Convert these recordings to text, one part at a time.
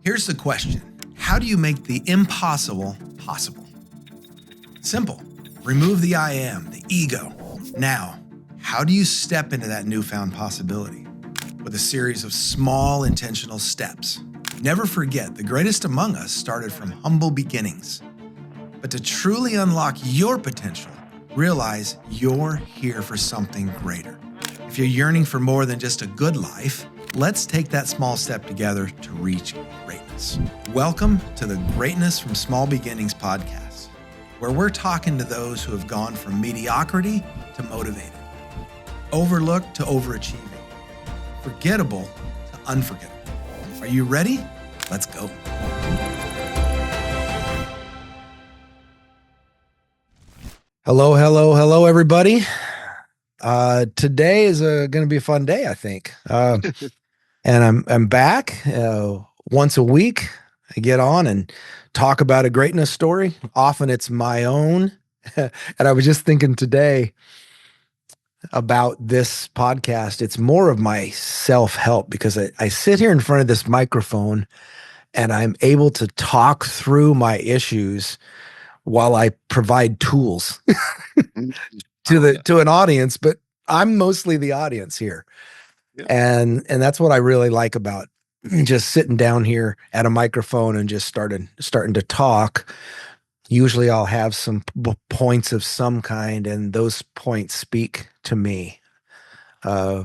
Here's the question. How do you make the impossible possible? Simple. Remove the I am, the ego. Now, how do you step into that newfound possibility? With a series of small intentional steps. Never forget, the greatest among us started from humble beginnings. But to truly unlock your potential, realize you're here for something greater. If you're yearning for more than just a good life, let's take that small step together to reach greatness. Welcome to the Greatness from Small Beginnings podcast, where we're talking to those who have gone from mediocrity to motivated, overlooked to overachieving, forgettable to unforgettable. Are you ready? Let's go. Hello, everybody. Today is going to be a fun day, I think. And I'm back once a week. I get on and talk about a greatness story. Often it's my own. And I was just thinking today about this podcast. It's more of my self-help because I sit here in front of this microphone and I'm able to talk through my issues while I provide tools to an audience, but I'm mostly the audience here. Yeah. And that's what I really like about just sitting down here at a microphone and just starting to talk. Usually I'll have some points of some kind, and those points speak to me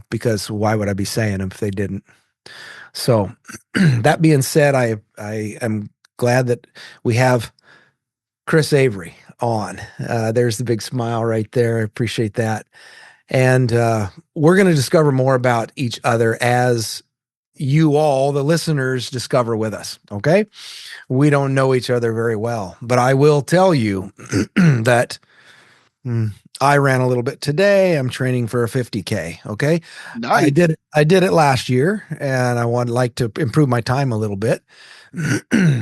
because why would I be saying them if they didn't? So that being said, I am glad that we have Chris Avery on. There's the big smile right there. I appreciate that. And we're going to discover more about each other as you all, the listeners, discover with us. Okay. We don't know each other very well, but I will tell you that I ran a little bit today. I'm training for a 50K. Okay. Nice. I did it last year and I would like to improve my time a little bit,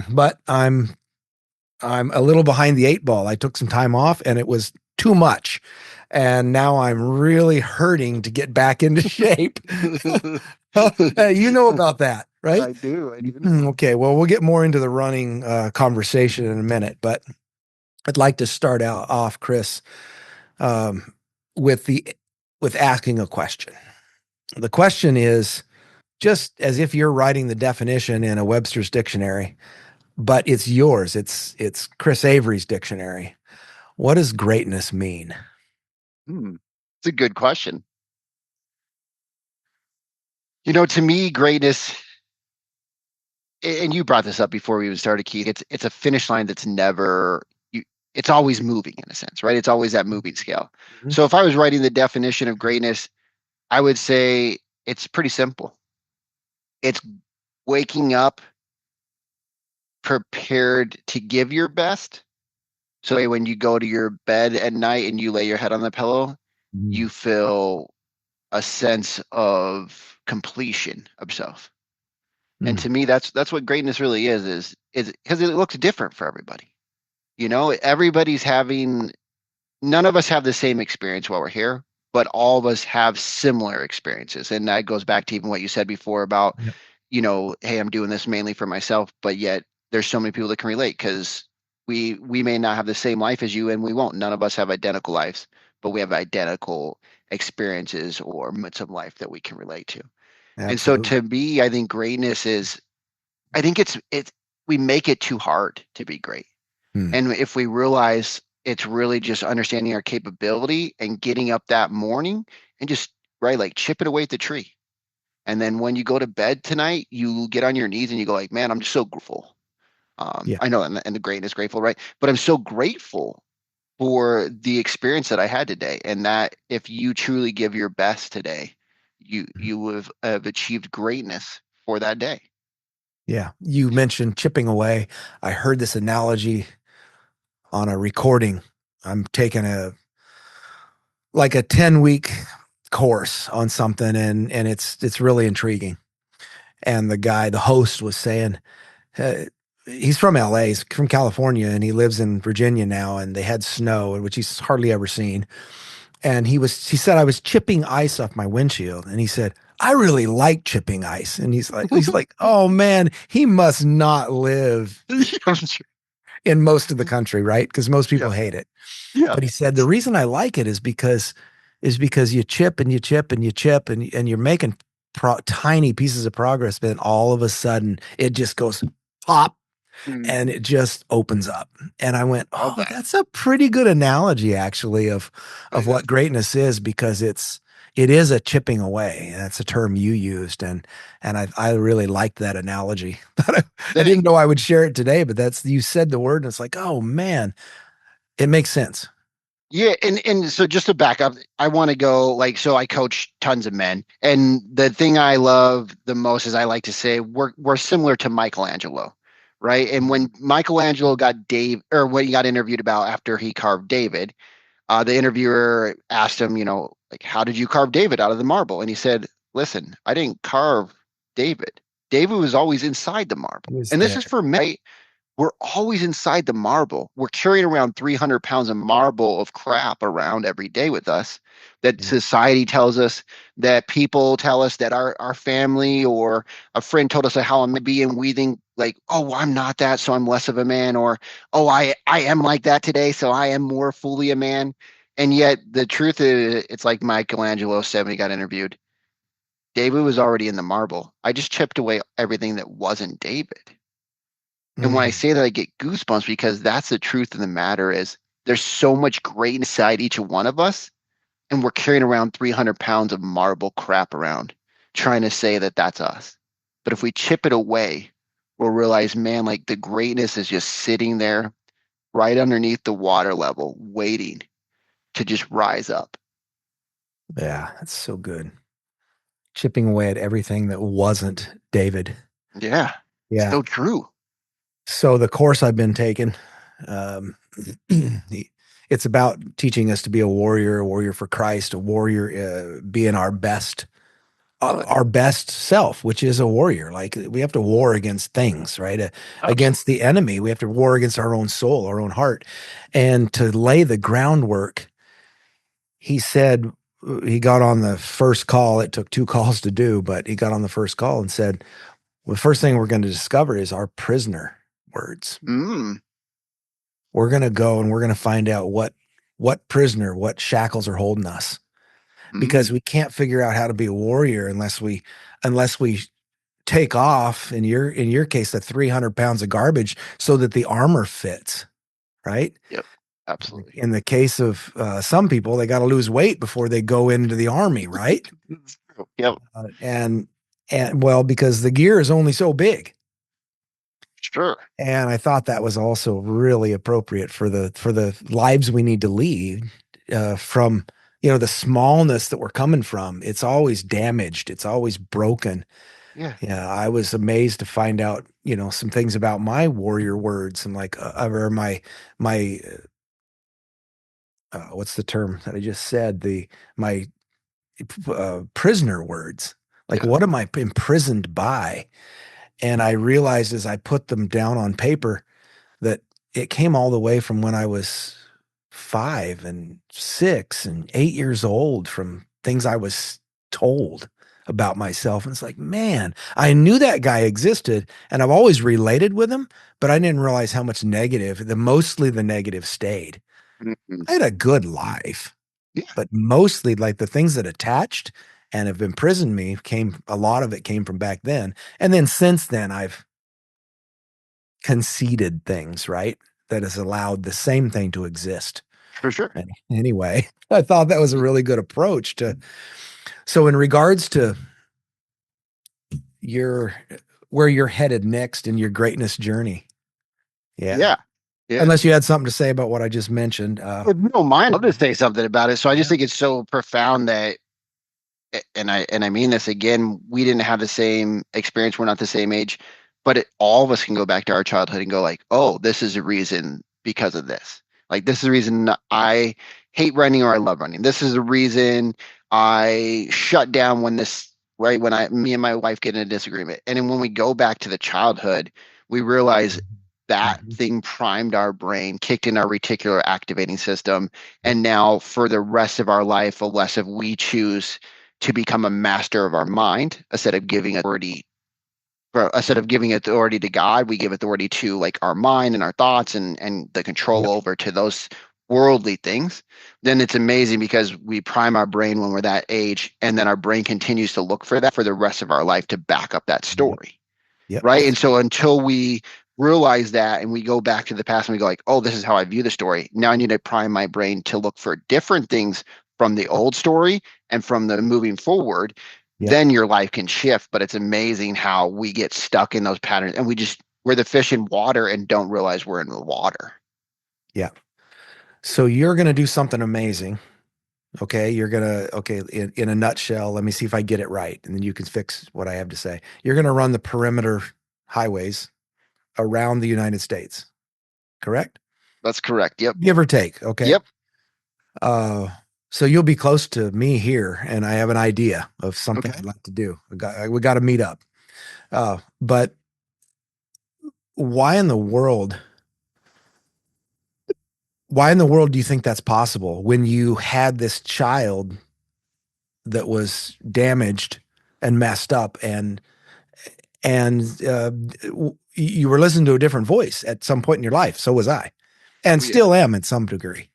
but I'm a little behind the 8 ball. I took some time off and it was too much. And now I'm really hurting to get back into shape. You know about that, right? I do. Okay. Well, we'll get more into the running conversation in a minute, but I'd like to start off, Chris, with asking a question. The question is just as if you're writing the definition in a Webster's dictionary, but it's yours. It's Chris Avery's dictionary. What does greatness mean? It's a good question. You know, to me, greatness, and you brought this up before we even started, Keith, it's a finish line that's never, it's always moving in a sense, right? It's always that moving scale. Mm-hmm. So if I was writing the definition of greatness, I would say it's pretty simple. It's waking up prepared to give your best. So when you go to your bed at night and you lay your head on the pillow, you feel a sense of completion of self. And to me, that's what greatness really is because it looks different for everybody. You know, none of us have the same experience while we're here, but all of us have similar experiences. And that goes back to even what you said before about, you know, hey, I'm doing this mainly for myself, but yet there's so many people that can relate because we may not have the same life as you, and we won't. None of us have identical lives, but we have identical experiences or moments of life that we can relate to. Absolutely. And so to me, I think greatness is, I think we make it too hard to be great. And if we realize it's really just understanding our capability and getting up that morning and just, right, like chipping away at the tree. And then when you go to bed tonight, you get on your knees and you go like, man, I'm just so grateful. I know, and the greatness grateful, right? But I'm so grateful for the experience that I had today. And that if you truly give your best today, you have achieved greatness for that day. Yeah. You mentioned chipping away. I heard this analogy on a recording. I'm taking a 10-week course on something and it's really intriguing. And the host was saying, he's from LA, he's from California, and he lives in Virginia now, and they had snow, which he's hardly ever seen. And he said, I was chipping ice off my windshield. And he said, I really like chipping ice. And he's like, oh man, he must not live I'm sure. in most of the country, right? Because most Yeah. people hate it. Yeah. But he said the reason I like it is because you chip and you chip and you chip and you're making tiny pieces of progress, but then all of a sudden it just goes pop Mm, and it just opens up. And I went, love "Oh, that. that's a pretty good analogy actually It of is. what greatness is because it is a chipping away. That's a term you used and I really liked that analogy. But I Thanks. didn't know I would share it today, but that's you said the word and it's like, "Oh man, it makes sense." Yeah, and so just to back up, I want to go like so I coach tons of men. And the thing I love the most is I like to say we're similar to Michelangelo, right? And when Michelangelo got Dave or when he got interviewed about after he carved David, the interviewer asked him, like, how did you carve David out of the marble? And he said, listen, I didn't carve David. David was always inside the marble. It was And this is there. for me. We're always inside the marble. We're carrying around 300 pounds of marble of crap around every day with us that Yeah. society tells us, that people tell us, that our family or a friend told us how I'm be, and we think like, oh, I'm not that, so I'm less of a man, or oh, I am like that today, so I am more fully a man. And yet the truth is, it's like Michelangelo said when he got interviewed. David was already in the marble. I just chipped away everything that wasn't David. And when I Mm. say that, I get goosebumps because that's the truth of the matter is there's so much great inside each one of us, and we're carrying around 300 pounds of marble crap around, trying to say that that's us. But if we chip it away, we'll realize, man, like the greatness is just sitting there right underneath the water level, waiting to just rise up. Yeah, that's so good. Chipping away at everything that wasn't David. Yeah, Yeah. so true. So the course I've been taking, um, it's about teaching us to be a warrior for Christ, a warrior, being Love it. our best self, which is a warrior. Like we have to war against things, right? Against Absolutely. the enemy. We have to war against our own soul, our own heart, and to lay the groundwork. He said he got on the first call. It took two calls to do, but he got on the first call and said, "Well, the first thing we're going to discover is our prisoner words. Mm, We're going to go and we're going to find out what prisoner, what shackles are holding us, because mm, we can't figure out how to be a warrior unless we take off in your case the 300 pounds of garbage so that the armor fits, right? yep, absolutely. In the case of some people, they got to lose weight before they go into the army, right? It's true. Yep, And well, because the gear is only so big. sure. And I thought that was also really appropriate for the lives we need to lead from the smallness that we're coming from. It's always damaged. It's always broken. Yeah. Yeah, I was amazed to find out some things about my warrior words and like or my what's the term that I just said? The my prisoner words. Like, Yeah. what am I imprisoned by? And I realized as I put them down on paper that it came all the way from when I was 5 and 6 and 8 years old from things I was told about myself. And it's like, man, I knew that guy existed and I've always related with him, but I didn't realize how much mostly the negative stayed. Mhm. I had a good life, Yeah, but mostly like the things that attached and have imprisoned me a lot of it came from back then. And then since then, I've conceded things, right? That has allowed the same thing to exist. for sure. Anyway, I thought that was a really good approach to. So, in regards to your where you're headed next in your greatness journey, yeah. Yeah. Yeah. Unless you had something to say about what I just mentioned, If you don't mind, I'd love to say something about it. So I just yeah. think it's so profound that, and I mean this again, we didn't have the same experience. We're not the same age, but all of us can go back to our childhood and go like, oh, this is a reason because of this. Like this is the reason I hate running or I love running. This is the reason I shut down when this right when me and my wife get in a disagreement. And then when we go back to the childhood, we realize that Mhm. thing primed our brain, kicked in our reticular activating system, and now for the rest of our life, unless if we choose to become a master of our mind instead of giving authority to God, we give authority to like our mind and our thoughts and the control Yep. over to those worldly things. Then it's amazing because we prime our brain when we're that age, and then our brain continues to look for that for the rest of our life to back up that Yep. story. Yep. Right. And so until we realize that and we go back to the past and we go like, oh, this is how I view the story. Now I need to prime my brain to look for different things from the old story and from the moving forward. Yep. Then your life can shift. But it's amazing how we get stuck in those patterns and we're the fish in water and don't realize we're in the water. Yeah. So you're going to do something amazing. Okay. Okay. In a nutshell, let me see if I get it right. And then you can fix what I have to say. You're going to run the perimeter highways around the United States, correct? That's correct. Yep. Give or take. Okay. Yep. Uh, so you'll be close to me here, and I have an idea of something Okay. I'd like to do. We got to meet up. But why in the world? Why in the world do you think that's possible when you had this child that was damaged and messed up and you were listening to a different voice at some point in your life? So was I, and Oh, yeah. still am in some degree.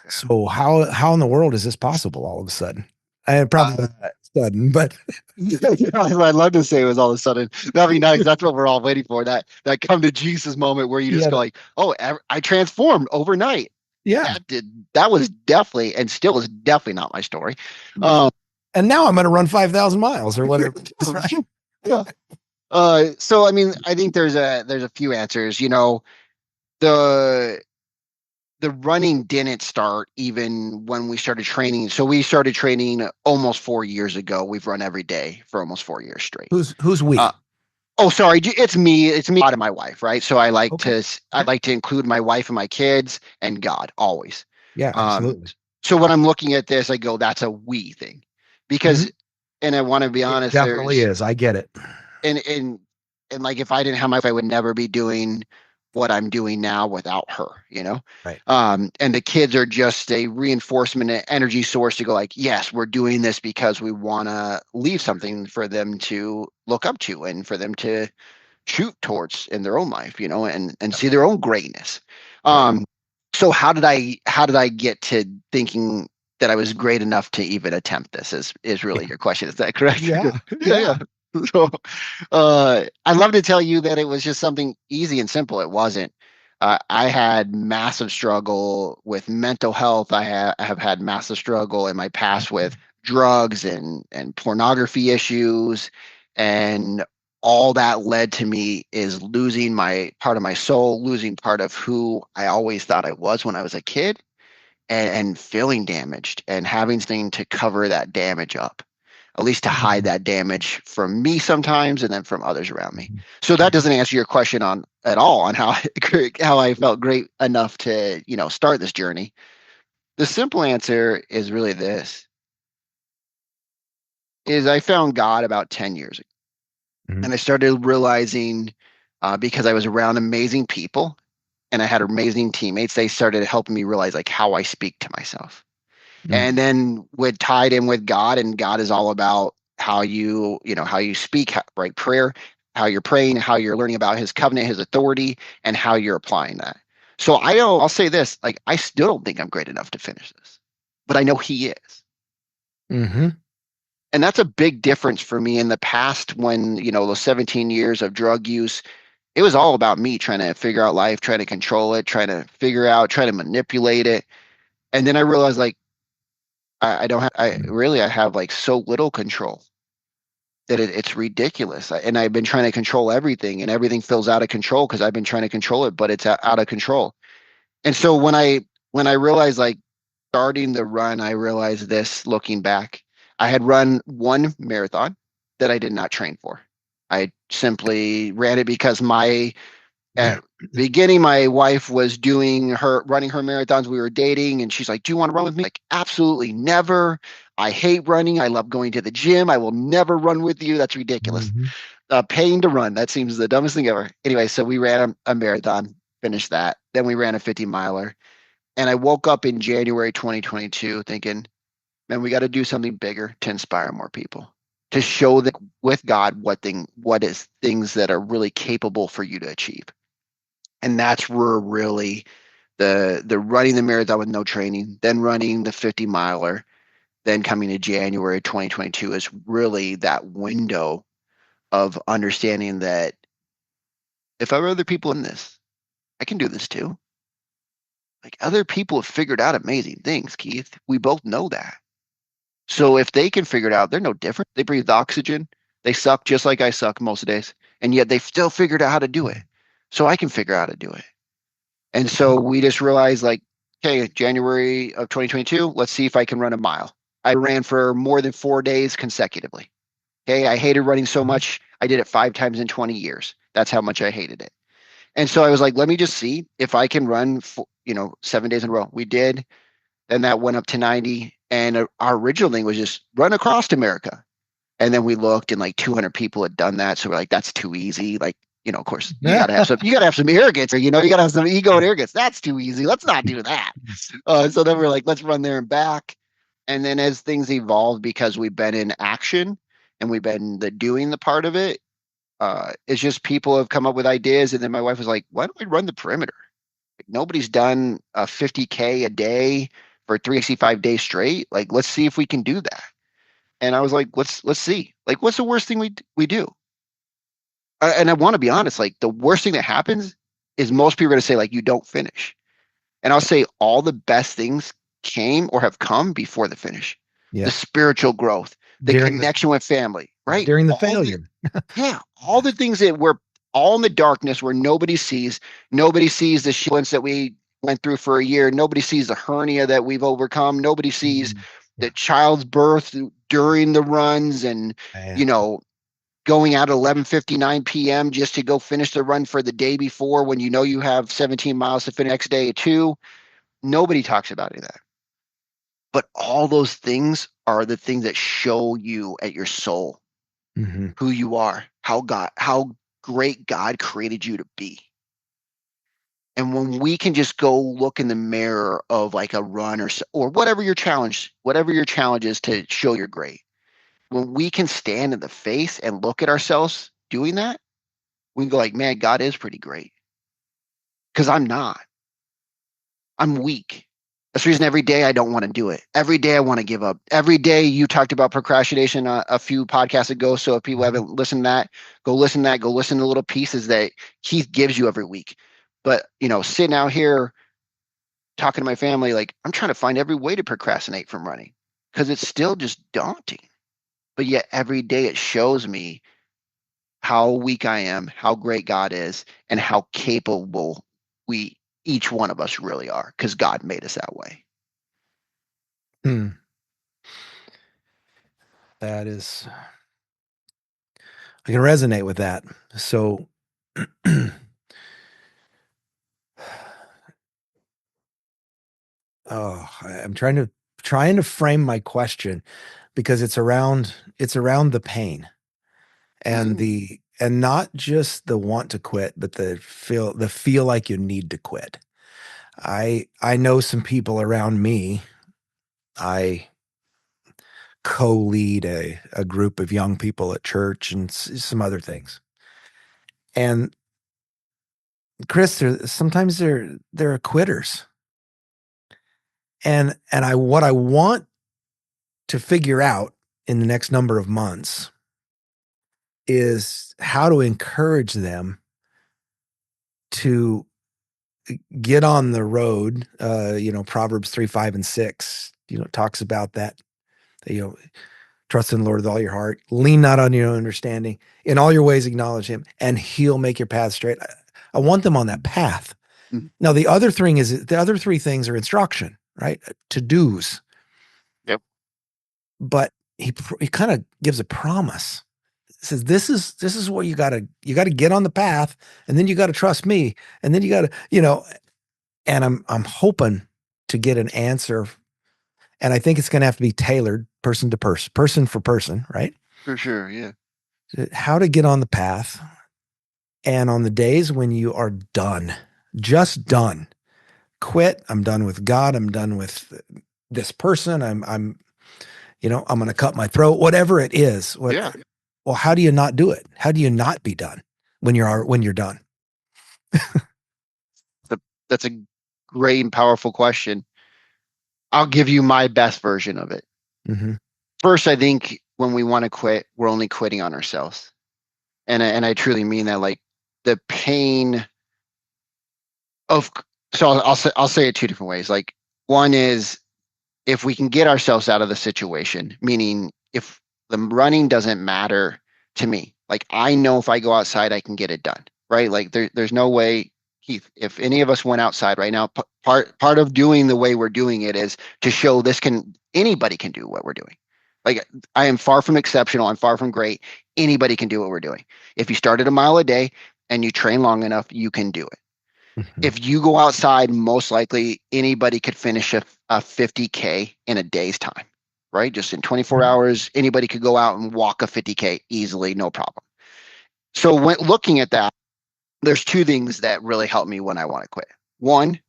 Yeah. So how in the world is this possible all of a sudden? I probably Uh, not sudden, but I'd love to say it was all of a sudden. I mean, that's what we're all waiting for. That come to Jesus moment where you just yeah, go like, "Oh, I transformed overnight." yeah. That was definitely and still is definitely not my story. Um, And now I'm going to run 5,000 miles or whatever. Right? yeah. So I mean, I think there's a few answers. The the running didn't start even when we started training. So we started training almost 4 years ago. We've run every day for almost 4 years straight. Who's Uh, we? Oh, sorry. It's me. It's me and my wife, right? So Okay. I like to include my wife and my kids and God always. Yeah, Um, absolutely. so when I'm looking at this, I go, that's a we thing, Hmm. because, and I want to be It honest, definitely is. I get it. and and and like if I didn't have my wife, I would never be doing what I'm doing now without her. Right. And the kids are just a reinforcement and energy source to go like, yes, we're doing this because we want to leave something for them to look up to and for them to shoot towards in their own life, and Yep. see their own greatness. Right. Um, so how did I get to thinking that I was great enough to even attempt this is Yeah. really your question. Is that correct? Yeah. Yeah, Yeah. yeah. So I'd love to tell you that it was just something easy and simple. It wasn't. I had massive struggle with mental health. I have had massive struggle in my past with drugs and pornography issues, and all that led to me is losing my part of my soul, losing part of who I always thought I was when I was a kid, and feeling damaged and having something to cover that damage up, at least to hide Mhm. that damage from me sometimes and then from others around me. Mhm. So that Mhm. doesn't answer your question on at all on how how I felt great enough to, start this journey. The simple answer is really this is I found God about 10 years ago. Mhm. And I started realizing because I was around amazing people and I had amazing teammates, they started helping me realize like how I speak to myself. Mhm. And then with tied in with God, and God is all about how you speak, right? Prayer, how you're praying, how you're learning about his covenant, his authority, and how you're applying that. So I'll say this, like I still don't think I'm great enough to finish this, but I know he is. Mhm. And that's a big difference for me in the past when, those 17 years of drug use, it was all about me trying to figure out life, trying to control it, trying to manipulate it. And then I realized like I don't have I have like so little control that it's ridiculous. And I've been trying to control everything and everything feels out of control because I've been trying to control it, but it's out of control. And so when I realized like starting the run, I realized this looking back. I had run one marathon that I did not train for. I simply ran it because at beginning, my wife was running her marathons. We were dating, and she's like, "Do you want to run with me?" Like, absolutely never. I hate running. I love going to the gym. I will never run with you. That's ridiculous. Mhm. Paying to run. That seems the dumbest thing ever. Anyway, so we ran a marathon, finished that. Then we ran a 50 miler. And I woke up in January 2022 thinking, And we got to do something bigger to inspire more people, to show that with God, what is things that are really capable for you to achieve. And that's where really the running the marathon with no training, then running the 50 miler, then coming to January 2022 is really that window of understanding that if other people in this, I can do this too. Like other people have figured out amazing things, Keith. We both know that. So if they can figure it out, they're no different. They breathe oxygen. They suck just like I suck most of the days. And yet they've still figured out how to do it. So I can figure out how to do it. And so we just realized like, okay, January of 2022, let's see if I can run a mile. I ran for more than 4 days consecutively. Okay. I hated running so much. I did it 5 times in 20 years. That's how much I hated it. And so I was like, let me just see if I can run, 7 days in a row. We did. Then that went up to 90. And our original thing was just run across America. And then we looked and like 200 people had done that. So we're like, that's too easy. Like, of course, you gotta have some arrogance, or you gotta have some ego and arrogance. That's too easy. Let's not do that. So then we're like, let's run there and back. And then as things evolve, because we've been in action and we've been doing the part of it, it's just people have come up with ideas. And then my wife was like, why don't we run the perimeter? Like, nobody's done a 50K a day for 365 days straight. Like, let's see if we can do that. And I was like, let's see. Like, what's the worst thing we do? And I want to be honest, like the worst thing that happens is most people are going to say like you don't finish. And I'll say all the best things came or have come before the finish. The Yeah. spiritual growth, the During connection with family, right? during the failure. Yeah, all the things that we're all in the darkness where nobody sees. Nobody sees the shillings that we went through for a year. Nobody sees the hernia that we've overcome. Nobody sees Yeah. the child's birth during the runs and, Man. you know, going out at 11:59 p.m. just to go finish the run for the day before when you know you have 17 miles to finish next day at 2. Nobody talks about any of that. But all those things are the things that show you at your soul Mhm. who you are, how great God created you to be. And when we can just go look in the mirror of like a run or whatever your challenge is to show you're great. When we can stand in the face and look at ourselves doing that, we can go like, man, God is pretty great. Because I'm not. I'm weak. That's the reason every day I don't want to do it. Every day I want to give up. Every day you talked about procrastination a few podcasts ago. So if people haven't listened to that, go listen to that. Go listen to the little pieces that Keith gives you every week. But, sitting out here talking to my family, like I'm trying to find every way to procrastinate from running because it's still just daunting. But yet every day it shows me how weak I am, how great God is, and how capable we each one of us really are because God made us that way. Hmm. That is, I can resonate with that. So, I'm trying to frame my question because it's around the pain and Mm, and not just the want to quit, but the feel like you need to quit. I know some people around me. I co-lead a group of young people at church and some other things. And Chris, sometimes they're quitters. And what I want to figure out in the next number of months is how to encourage them to get on the road. Proverbs 3, 5, and 6, talks about that, you know, trust in the Lord with all your heart, lean not on your own understanding, in all your ways acknowledge him, and he'll make your path straight. I want them on that path. mm, Now, the other three things are instruction, right? To-dos. yep, But he kind of gives a promise. Says this is what you gotta get on the path, and then you gotta trust me, and then you gotta, and I'm hoping to get an answer, and I think it's gonna have to be tailored person to person, person for person, right? for sure. Yeah. How to get on the path, and on the days when you are done, just done, quit. I'm done with God. I'm done with this person. I'm I'm going to cut my throat, whatever it is. Yeah. Well, how do you not do it? How do you not be done when you're done? That's a great and powerful question. I'll give you my best version of it. Mm-hmm. First, I think when we want to quit, we're only quitting on ourselves. And I truly mean that. Like the pain of, so I'll say it two different ways. Like one is if we can get ourselves out of the situation, meaning if the running doesn't matter to me, like I know if I go outside, I can get it done, right? Like there's no way, Keith, if any of us went outside right now, part of doing the way we're doing it is to show anybody can do what we're doing. Like I am far from exceptional. I'm far from great. Anybody can do what we're doing. If you started a mile a day and you train long enough, you can do it. Mm-hmm. If you go outside, most likely anybody could finish a 50K in a day's time, right? Just in 24 hours, anybody could go out and walk a 50K easily, no problem. So when looking at that, there's two things that really help me when I want to quit. One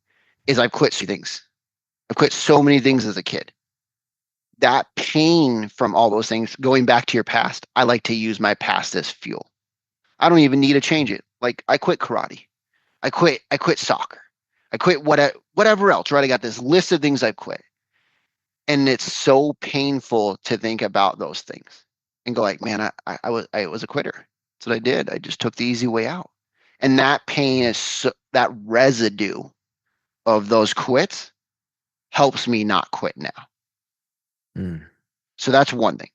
is I've quit things. I've quit so many things as a kid. That pain from all those things, going back to your past, I like to use my past as fuel. I don't even need to change it. Like I quit karate. I quit soccer. I quit whatever else, right? I got this list of things I've quit. And it's so painful to think about those things and go like, man, I was a quitter. That's what I did. I just took the easy way out. And that pain is that residue of those quits helps me not quit now. Mm. So that's one thing.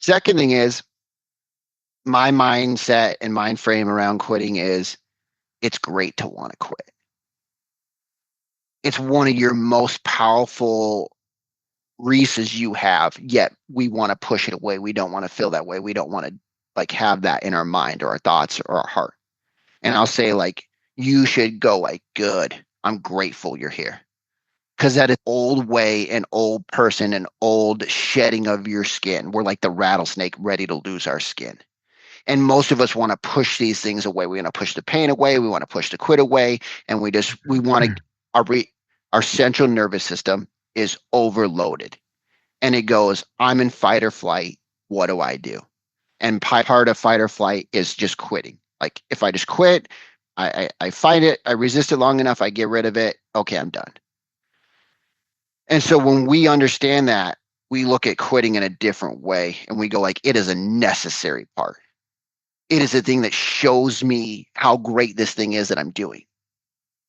Second thing is my mindset and mind frame around quitting is it's great to want to quit. It's one of your most powerful reasons you have, yet we want to push it away. We don't want to feel that way. We don't want to like have that in our mind or our thoughts or our heart. And I'll say like you should go like good. I'm grateful you're here. Because that is old way, an old person, an old shedding of your skin. We're like the rattlesnake ready to lose our skin. And most of us want to push these things away. We want to push the pain away. We want to push the quit away. And we want to, our central nervous system is overloaded and it goes, I'm in fight or flight. What do I do? And part of fight or flight is just quitting. Like if I just quit, I fight it, I resist it long enough, I get rid of it. Okay, I'm done. And so when we understand that, we look at quitting in a different way and we go like, it is a necessary part. It is a thing that shows me how great this thing is that I'm doing.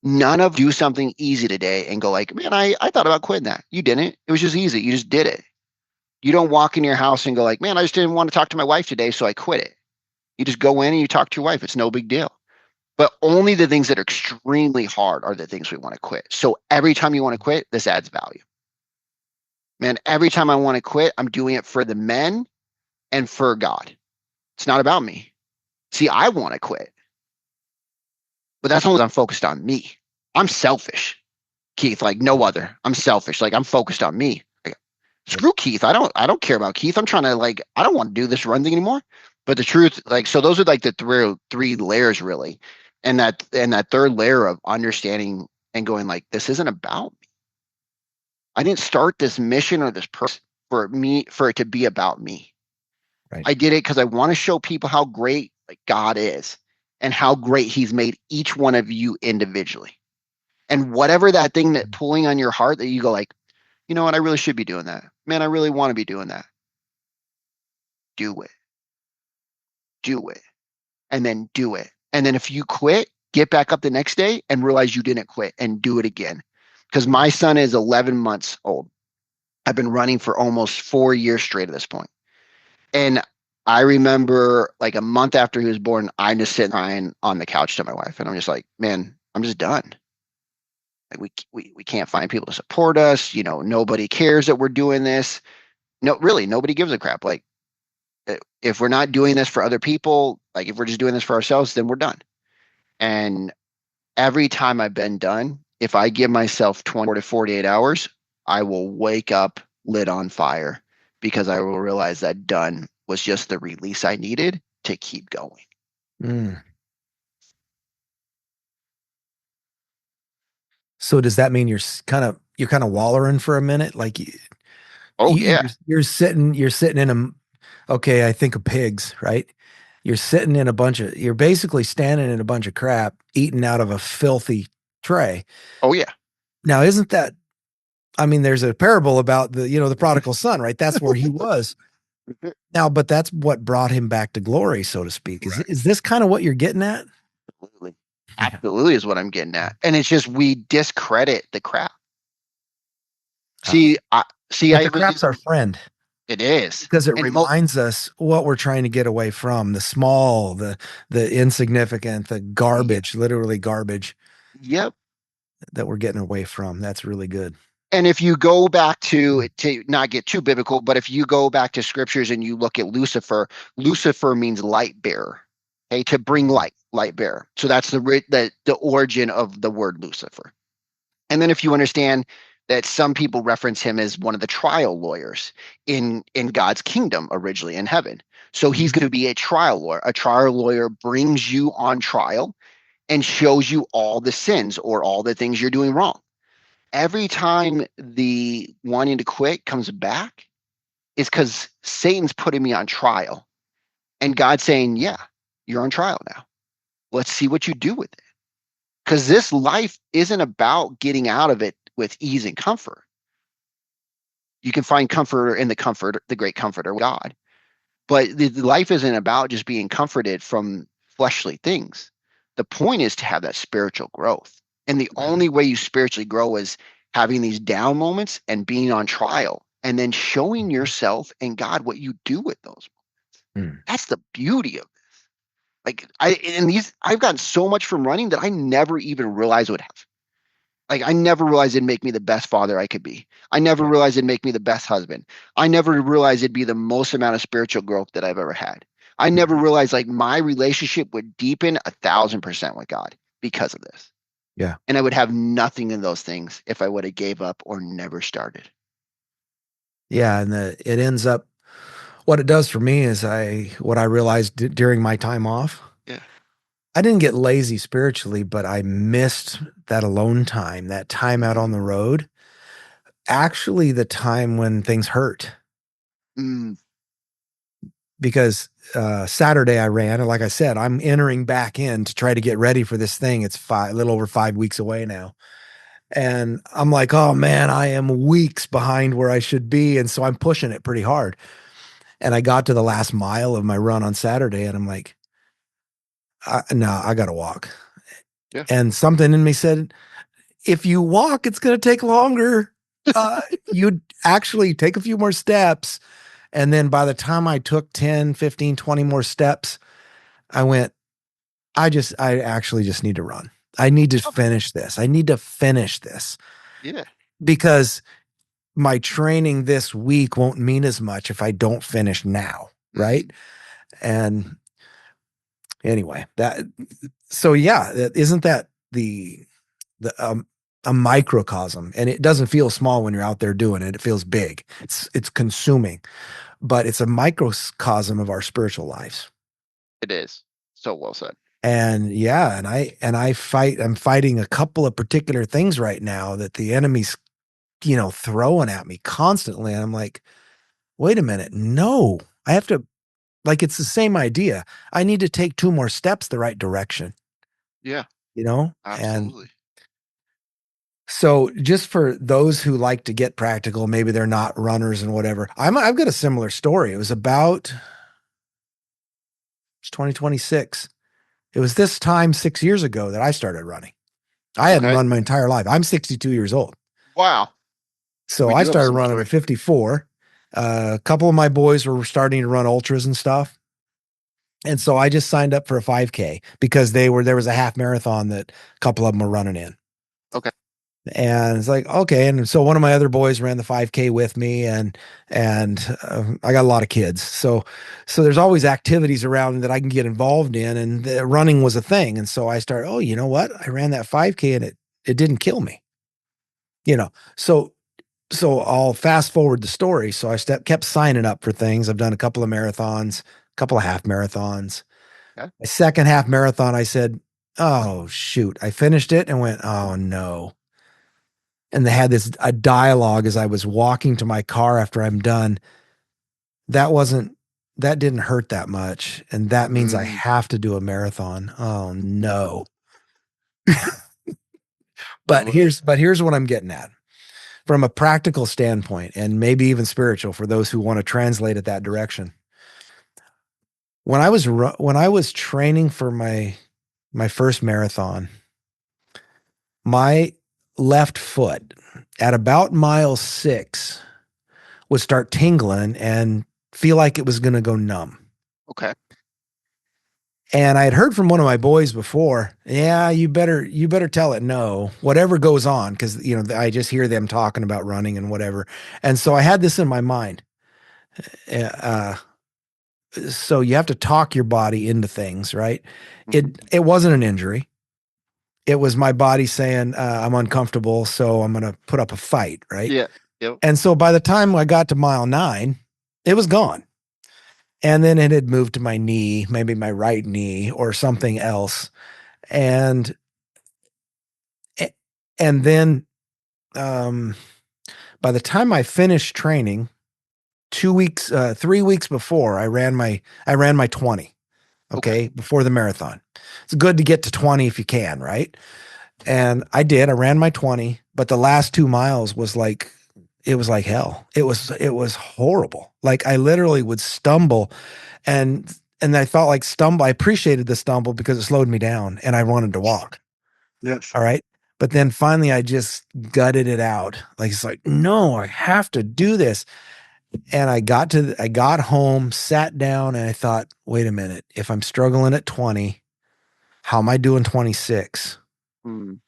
None of do something easy today and go like, man, I thought about quitting that. You didn't. It was just easy. You just did it. You don't walk in your house and go like, man, I just didn't want to talk to my wife today, so I quit it. You just go in and you talk to your wife. It's no big deal. But only the things that are extremely hard are the things we want to quit. So every time you want to quit, this adds value. Man, every time I want to quit, I'm doing it for the men and for God. It's not about me. See, I want to quit, but that's only I'm focused on me. I'm selfish, Keith, like no other. I'm selfish. Like I'm focused on me. Like, screw Keith. I don't care about Keith. I'm trying to like I don't want to do this run thing anymore. But the truth, like so those are like the three layers really. And that third layer of understanding and going like this isn't about me. I didn't start this mission or this purpose for it to be about me. Right. I did it because I want to show people how great like God is and how great He's made each one of you individually. And whatever that thing that pulling on your heart that you go like, you know what, I really should be doing that. Man, I really want to be doing that. Do it. Do it. And then do it. And then if you quit, get back up the next day and realize you didn't quit and do it again. Because my son is 11 months old. I've been running for almost 4 years straight at this point. And I remember like a month after he was born, I'm just sitting crying on the couch to my wife. And I'm just like, man, I'm just done. Like we can't find people to support us. Nobody cares that we're doing this. No, really, nobody gives a crap. Like if we're not doing this for other people, like if we're just doing this for ourselves, then we're done. And every time I've been done, if I give myself 24 to 48 hours, I will wake up lit on fire because I will realize that done was just the release I needed to keep going. Mm. So does that mean you're kind of wallowing for a minute? Like Oh yeah. You're sitting in a, okay, I think of pigs, right? You're basically standing in a bunch of crap, eating out of a filthy tray. Oh yeah. Now, isn't that, I mean, there's a parable about the prodigal son, right? That's where he was. Now, but that's what brought him back to glory, so to speak. Is Right. is this kind of what you're getting at? Absolutely. Yeah. Absolutely is what I'm getting at. And it's just we discredit the crap. Uh, See, but I the was crap's our using friend it is. because it And reminds us what we're trying to get away from, the small, the insignificant, the yeah, garbage, literally garbage yep. that we're getting away from. That's really good. And if you go back to not get too biblical, but if you go back to scriptures and you look at Lucifer, Lucifer means light bearer. Okay, to bring light, light bearer. So that's the origin of the word Lucifer. And then if you understand that some people reference him as one of the trial lawyers in God's kingdom originally in heaven. So he's Mhm. going to be a trial lawyer. A trial lawyer brings you on trial and shows you all the sins or all the things you're doing wrong. Every time the wanting to quit comes back, is because Satan's putting me on trial. And God's saying, yeah, you're on trial now. Let's see what you do with it. Because this life isn't about getting out of it with ease and comfort. You can find comfort in the great comforter, God. But the life isn't about just being comforted from fleshly things. The point is to have that spiritual growth. And the Right. only way you spiritually grow is having these down moments and being on trial and then showing yourself and God what you do with those. Mm. That's the beauty of it. I've gotten so much from running that I never even realized would have. Like I never realized it'd make me the best father I could be. I never Yeah. realized it'd make me the best husband. I never realized it'd be the most amount of spiritual growth that I've ever had. I never Mhm. realized like my relationship would deepen 1,000% with God because of this. Yeah. And I would have nothing in those things if I would have gave up or never started. Yeah. And it ends up, what it does for me is what I realized during my time off, Yeah. I didn't get lazy spiritually, but I missed that alone time, that time out Mm, on the road. Actually, the time when things hurt. mm, Because Saturday I ran, and like I said, I'm entering back in to try to get ready for this thing. It's a little over 5 weeks away now. And I'm like, oh man, I am weeks behind where I should be. And so I'm pushing it pretty hard. And I got to the last mile of my run on Saturday, and I'm like, no, I got to walk. yeah. And something in me said, if you walk, it's going to take longer. You'd actually take a few more steps. And then by the time I took 10, 15, 20 more steps, I went, I actually just need to run. I need to Oh, finish this. I need to finish this yeah. because my training this week won't mean as much if I don't finish now. Right. Mm, And anyway, so yeah, isn't that the a microcosm, and it doesn't feel small when you're out there doing it. It feels big. It's consuming, but it's a microcosm of our spiritual lives. it is. So well said. And yeah, I'm fighting a couple of particular things right now that the enemy's, throwing at me constantly. And I'm like, wait a minute. No, I have to, like, it's the same idea. I need to take two more steps the right direction, Yeah, and absolutely. so just for those who like to get practical, maybe they're not runners and whatever. I've got a similar story. It was about it's 2026. It was this time 6 years ago that I started running. I hadn't Okay. run my entire life. I'm 62 years old. Wow. So We I do have a started similar running story. at 54. A couple of my boys were starting to run ultras and stuff. And so I just signed up for a 5K because there was a half marathon that a couple of them were running in. Okay. And it's like, okay. And so one of my other boys ran the 5K with me, and I got a lot of kids. So there's always activities around that I can get involved in, and the running was a thing. And so I started, oh, you know what? I ran that 5K and it didn't kill me. You know. So I'll fast forward the story. So I kept signing up for things. I've done a couple of marathons, a couple of half marathons. Okay. My second half marathon, I said, oh shoot. I finished it and went, oh no. and they had this a dialogue as I was walking to my car after I'm done. That wasn't that didn't hurt that much, and that means I Mm, have to do a marathon. Oh no. oh, But here's what I'm getting at from a practical standpoint, and maybe even spiritual for those who want to translate it that direction. When I was training for my first marathon, my left foot at about mile 6 would start tingling and feel like it was going to go numb. okay. And I had heard from one of my boys before, yeah, you better tell it no, whatever goes on, because I just hear them talking about running and whatever. And so I had this in my mind. Uh, so you have to talk your body into things, right? Mhm. It wasn't an injury. It was my body saying I'm uncomfortable, so I'm going to put up a fight, right? Yeah. Yep. And so by the time I got to mile 9, it was gone. And then it had moved to my knee, maybe my right knee or something else. And and then um, by the time I finished training, 2 weeks, 3 weeks before, I ran my 20. Okay. Okay, before the marathon. It's good to get to 20 if you can, right? And I did. I ran my 20, but the last 2 miles was like it was like hell. It was horrible. Like I literally would stumble and I felt like stumble. I appreciated the stumble because it slowed me down and I wanted to walk. Yes. All right. But then finally I just gutted it out. Like it's like, no, I have to do this. And I got home, sat down, and I thought, wait a minute, if I'm struggling at 20, how am I doing 26? Mm,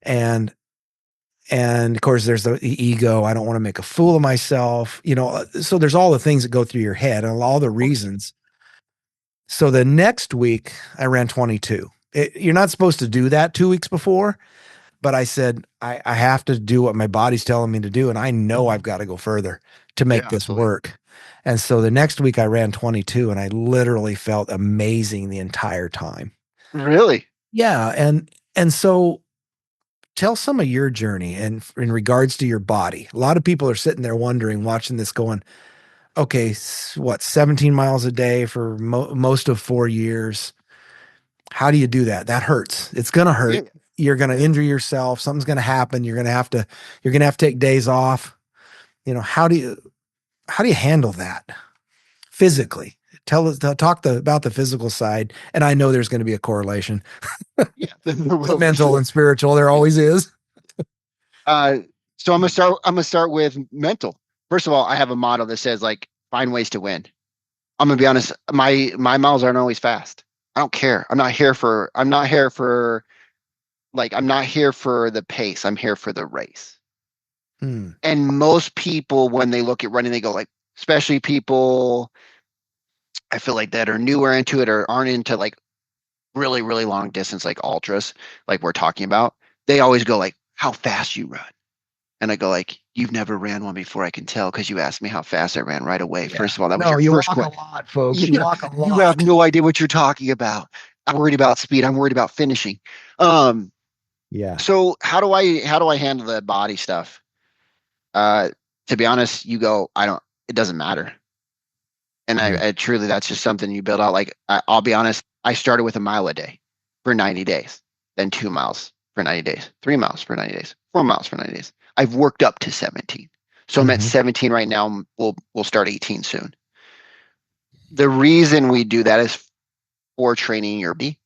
And and of course there's the ego. I don't want to make a fool of myself, so there's all the things that go through your head and all the of course. reasons. So the next week I ran 22. You're not supposed to do that 2 weeks before, but I said, I have to do what my body's telling me to do. And I know I've got to go further to make Yeah, this absolutely. work. And so the next week I ran 22 and I literally felt amazing the entire time. Really? Yeah. And so tell some of your journey and in regards to your body. A lot of people are sitting there wondering, watching this going, okay, what, 17 miles a day for most of 4 years. How do you do that? That hurts. It's going to Yeah. hurt. You're going to Yeah. injure yourself. Something's going to happen. You're going to have to take days off. How do you handle that physically? Tell us, about the physical side. And I know there's going to be a correlation, Yeah. There the will be. mental and spiritual. There always is. Uh, so I'm gonna start with mental. First of all, I have a motto that says like find ways to win. I'm gonna be honest, my miles aren't always fast. I don't care. I'm not here for the pace. I'm here for the race. Hmm. And most people when they look at running, they go like, especially people I feel like that are newer into it or aren't into like really, really long distance like ultras, like we're talking about, they always go like, how fast you run. And I go like, you've never ran one before, I can tell because you asked me how fast I ran right away. Yeah. First of all, that was No, your you first walk a question. lot, folks. You You, walk a you have lot. no idea what you're talking about. I'm worried about speed. I'm worried about finishing. Um, Yeah. so how do I handle the body stuff? Uh, to be honest, you go, I don't, it doesn't matter. And Hmm. I truly, that's just something you build out. Like, I'll be honest, I started with a mile a day for 90 days, then 2 miles for 90 days, 3 miles for 90 days, 4 miles for 90 days. I've worked up to 17. So I'm at Hmm. 17 right now. We'll start 18 soon. The reason we do that is for training your body.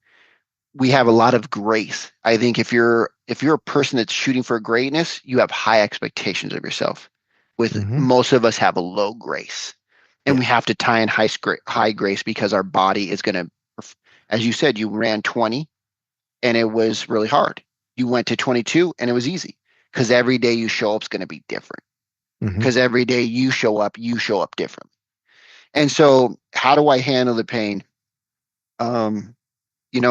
We have a lot of grace. I think if you're a person that's shooting for greatness, you have high expectations of yourself. With Hmm. most of us have a low grace, and Yeah. we have to tie in high grace because our body is going to, as you said, you ran 20 and it was really hard. You went to 22 and it was easy because every day you show up is going to be different. Hmm. Because every day you show up different. And so, how do I handle the pain? Um,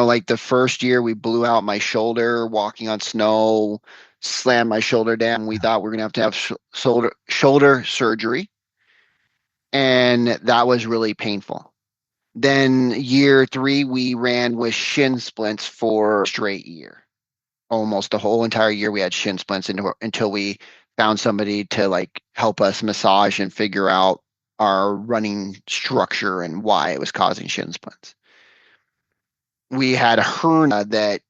like the first year we blew out my shoulder walking on snow, slammed my shoulder down. We thought we are going to have shoulder surgery, and that was really painful. Then year 3, we ran with shin splints for a straight year. almost the whole entire year we had shin splints until we found somebody to like help us massage and figure out our running structure and why it was causing shin splints. We had a hernia that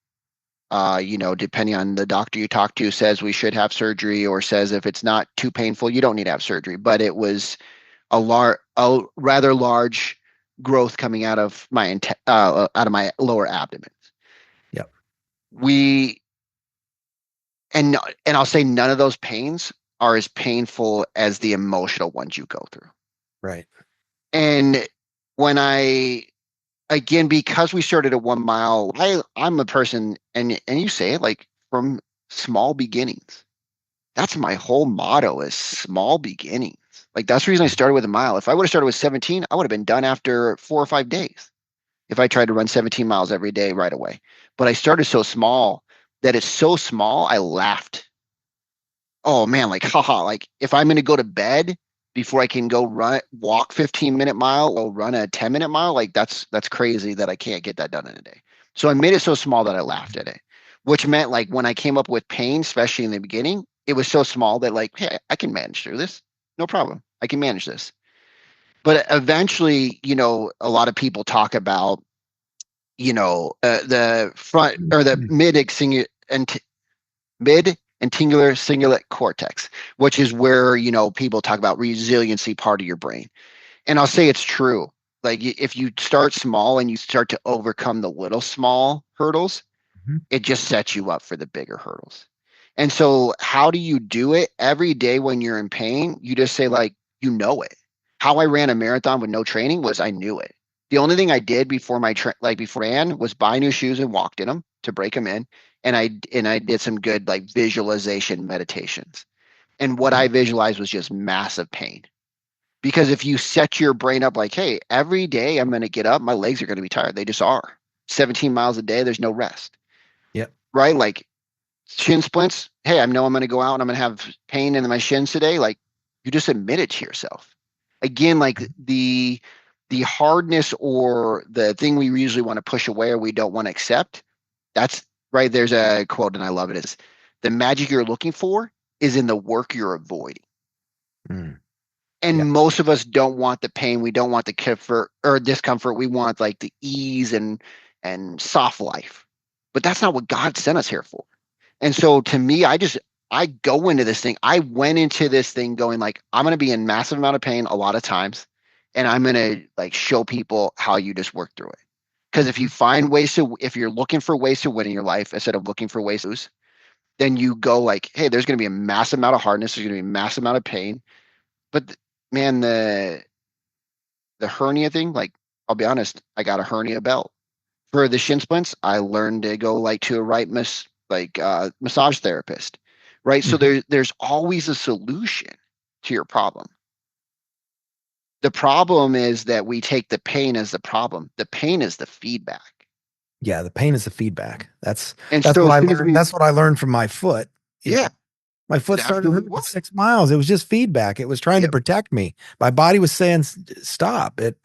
depending on the doctor you talk to, says we should have surgery or says if it's not too painful, you don't need to have surgery. But it was a rather large growth coming out of my lower abdomen. Yep. We and and I'll say none of those pains are as painful as the emotional ones you go through. Right. And when I again, because we started at 1 mile, I'm a person, and you say it like from small beginnings. That's my whole motto is small beginnings. Like that's the reason I started with a mile. If I would have started with 17, I would have been done after 4 or 5 days if I tried to run 17 miles every day right away. But I started so small that it's so small, I laughed. Oh man, like haha, like if I'm gonna go to bed before I can go walk 15-minute mile or run a 10-minute mile, like that's crazy that I can't get that done in a day. So I made it so small that I laughed at it, which meant like when I came up with pain, especially in the beginning, it was so small that like, hey, I can manage through this. No problem. I can manage this. But eventually, a lot of people talk about, the front or the mid anterior cingulate cortex, which is where, people talk about resiliency part of your brain. And I'll say it's true. Like if you start small and you start to overcome the little small hurdles, Mhm. it just sets you up for the bigger hurdles. And so how do you do it? Every day when you're in pain, you just say like, it. How I ran a marathon with no training was I knew it. The only thing I did before before I ran was buy new shoes and walked in them to break them in. And I did some good like visualization meditations. And what I visualized was just massive pain. Because if you set your brain up like, hey, every day I'm going to get up, my legs are going to be tired. They just are. 17 miles a day, there's no rest. Yep. Right? Like shin splints. Hey, I know I'm going to go out and I'm going to have pain in my shins today. Like you just admit it to yourself. Again, like the hardness or the thing we usually want to push away or we don't want to accept. That's right. There's a quote, and I love it. Is the magic you're looking for is in the work you're avoiding. Mm. And Yep. most of us don't want the pain. We don't want the comfort or discomfort. We want like the ease and soft life. But that's not what God sent us here for. And so to me, I go into this thing. I went into this thing going like I'm going to be in massive amount of pain a lot of times, and I'm going to like show people how you just work through it. Because if you're looking for ways to win in your life instead of looking for ways to lose, then you go like, hey, there's going to be a massive amount of hardness. There's going to be a massive amount of pain. But man, the hernia thing, like I'll be honest, I got a hernia belt for the shin splints. I learned to go like to a massage therapist, right? So Mhm. there's always a solution to your problem. The problem is that we take the pain as the problem. The pain is the feedback. Yeah, the pain is the feedback. That's And that's so what as I soon as learned. we, That's what I learned from my foot. You yeah, know, my it foot started absolutely hurting at was. 6 miles. It was just feedback. It was trying to Yep, protect me. My body was saying, "Stop it.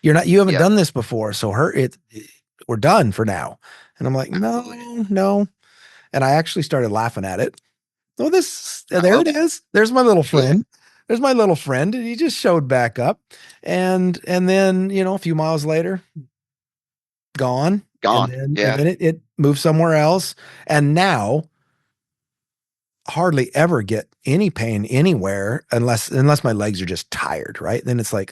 You haven't yep, done this before, so we're done for now." And I'm like, "No, absolutely. no." And I actually started laughing at it. Oh, I there love it that. is. There's my little Yeah, friend. There's my little friend. And he just showed back up. And then, a few miles later, gone. And gone. then and Yeah, then it moved somewhere else. And now hardly ever get any pain anywhere unless my legs are just tired, right? Then it's like,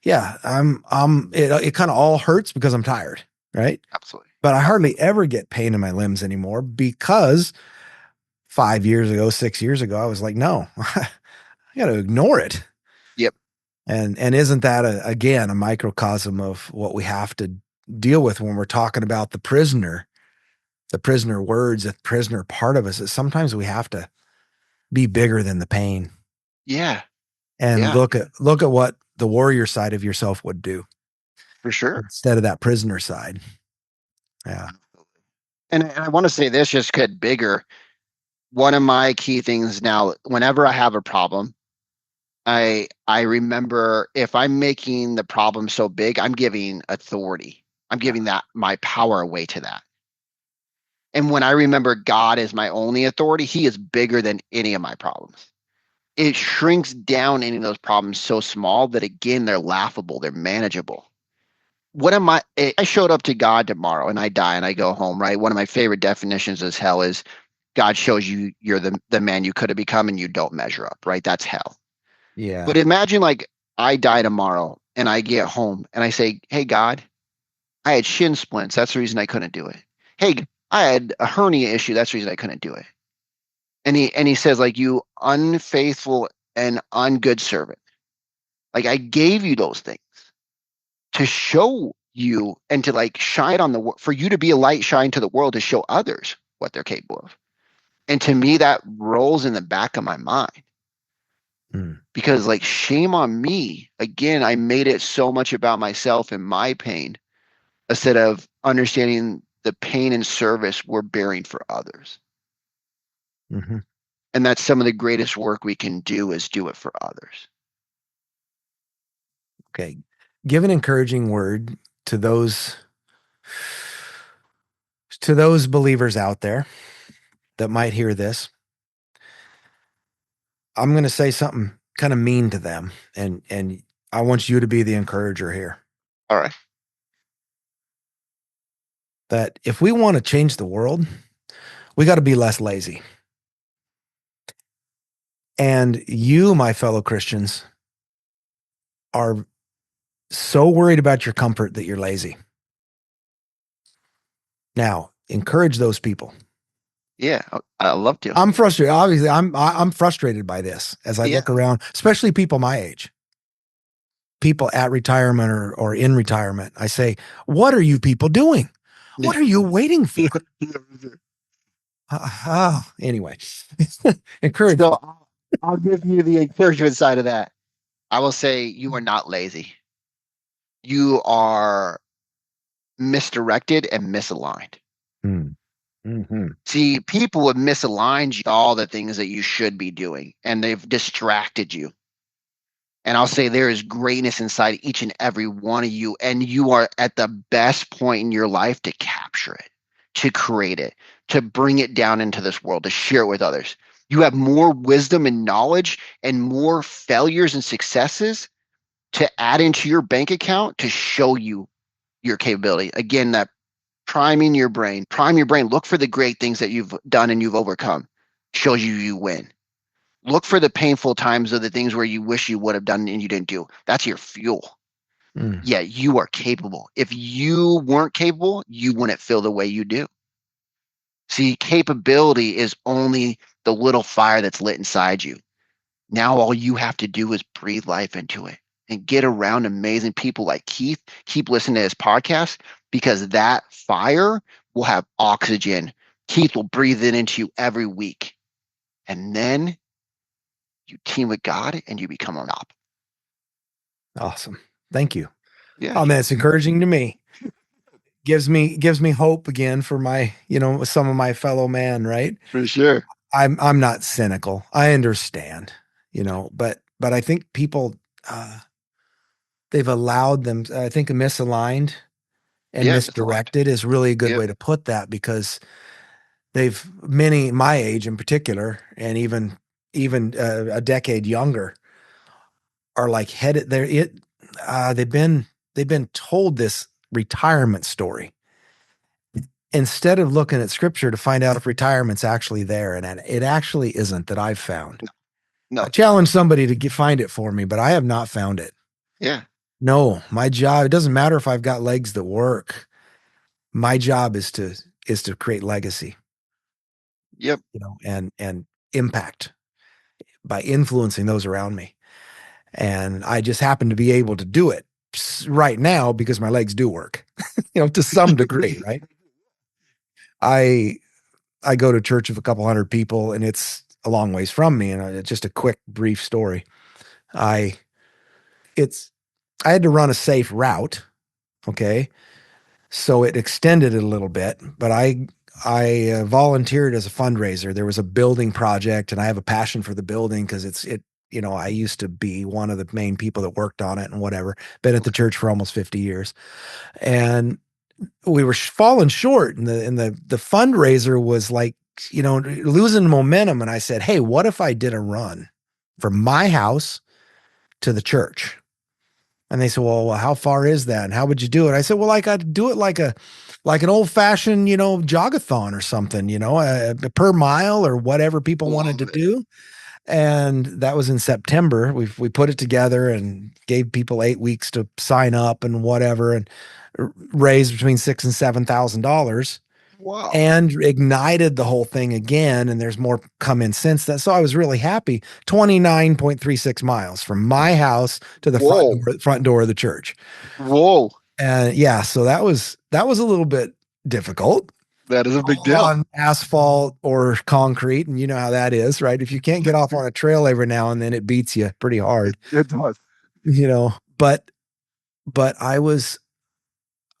yeah, it kind of all hurts because I'm tired, right? absolutely. But I hardly Absolutely. ever get pain in my limbs anymore because 5 years ago, 6 years ago, I was like, no, I got to ignore it. Yep. And isn't that again a microcosm of what we have to deal with when we're talking about the prisoner words, the prisoner part of us is sometimes we have to be bigger than the pain Yeah. and Yeah. look at what the warrior side of yourself would do For sure. instead of that prisoner side. Yeah. And I want to say this just get bigger. One of my key things now, whenever I have a problem, I remember if I'm making the problem so big, I'm giving authority. I'm Yeah. giving that my power away to that. And when I remember God as my only authority, he is bigger than any of my problems. It shrinks down any of those problems so small that again, they're laughable, they're manageable. What am I? If I showed up to God tomorrow and I die and I go home, right? One of my favorite definitions of hell is God shows you you're the man you could have become and you don't measure up, right? That's hell. Yeah. But imagine like I die tomorrow and I get home and I say, "Hey God, I had shin splints. That's the reason I couldn't do it. Hey, I had a hernia issue. That's the reason I couldn't do it." And he says like, "You unfaithful and ungood servant. Like I gave you those things to show you and to like shine on the for you to be a light shine to the world to show others what they're capable of." And to me, that rolls in the back of my mind Mm. because, like, shame on me. Again, I made it so much about myself and my pain instead of understanding the pain and service we're bearing for others. Hmm. And that's some of the greatest work we can do is do it for others. Okay. Give an encouraging word to those believers out there that might hear this. I'm going to say something kind of mean to them, and I want you to be the encourager here. All right. That if we want to change the world, we got to be less lazy. And you, my fellow Christians, are so worried about your comfort that you're lazy. Now, encourage those people. Yeah, I love to. I'm frustrated. Obviously, I'm frustrated by this as I Yeah. look around, especially people my age, people at retirement or in retirement. I say, what are you people doing? What are you waiting for? Anyway, encourage. So I'll give you the encouragement side of that. I will say you are not lazy. You are misdirected and misaligned. Mm, hmm. See, people have misaligned you to all the things that you should be doing, and they've distracted you. And I'll say there is greatness inside each and every one of you, and you are at the best point in your life to capture it, to create it, to bring it down into this world, to share it with others. You have more wisdom and knowledge and more failures and successes to add into your bank account to show you your capability. Again, that prime your brain, look for the great things that you've done and you've overcome. Shows you you win. Look for the painful times of the things where you wish you would have done and you didn't do. That's your fuel. Mm, Yeah, you are capable. If you weren't capable, you wouldn't feel the way you do. See, capability is only the little fire that's lit inside you. Now all you have to do is breathe life into it and get around amazing people like Keith. Keep listening to his podcast because that fire will have oxygen. Keith will breathe it into you every week. And then you team with God and you become a top. awesome. Thank you. Yeah, Oh man, it's encouraging to me. Gives me hope again for my, some of my fellow man, right? for sure. I'm not cynical. I understand, but I think people they've allowed them, I think misaligned and Yeah, misaligned. misdirected is really a good Yep. way to put that because many my age in particular, and even a decade younger, are like headed there. They've been told this retirement story instead of looking at scripture to find out if retirement's actually there, and it actually isn't that I've found. No, I no. challenge somebody to find it for me, but I have not found it. Yeah. No, my job, it doesn't matter if I've got legs that work. My job is to create legacy, Yep. and impact by influencing those around me. And I just happen to be able to do it right now because my legs do work, to some degree, right? I I go to church of a couple hundred people and it's a long ways from me. And it's just a quick, brief story. I it's I had to run a safe route. Okay. So it extended it a little bit, but I volunteered as a fundraiser. There was a building project, and I have a passion for the building because I used to be one of the main people that worked on it and whatever. Been at the Okay. church for almost 50 years, and we were falling short, and the fundraiser was like, losing momentum. And I said, hey, what if I did a run from my house to the church? And they said, well, how far is that? And how would you do it? I said, well, like I'd do it like an old fashioned, jogathon or something, per mile or whatever people wanted to Love it. do. And that was in September. We put it together and gave people 8 weeks to sign up and whatever, and raised between $6,000 and $7,000, Wow. and ignited the whole thing again. And there's more come in since then. So I was really happy. 29.36 miles from my house to the Whoa. front door of the church. Whoa. And yeah, so that was a little bit difficult, That is a big all deal. on asphalt or concrete. And you know how that is, right? If you can't get off on a trail every now and then, it beats you pretty hard, It does. but I was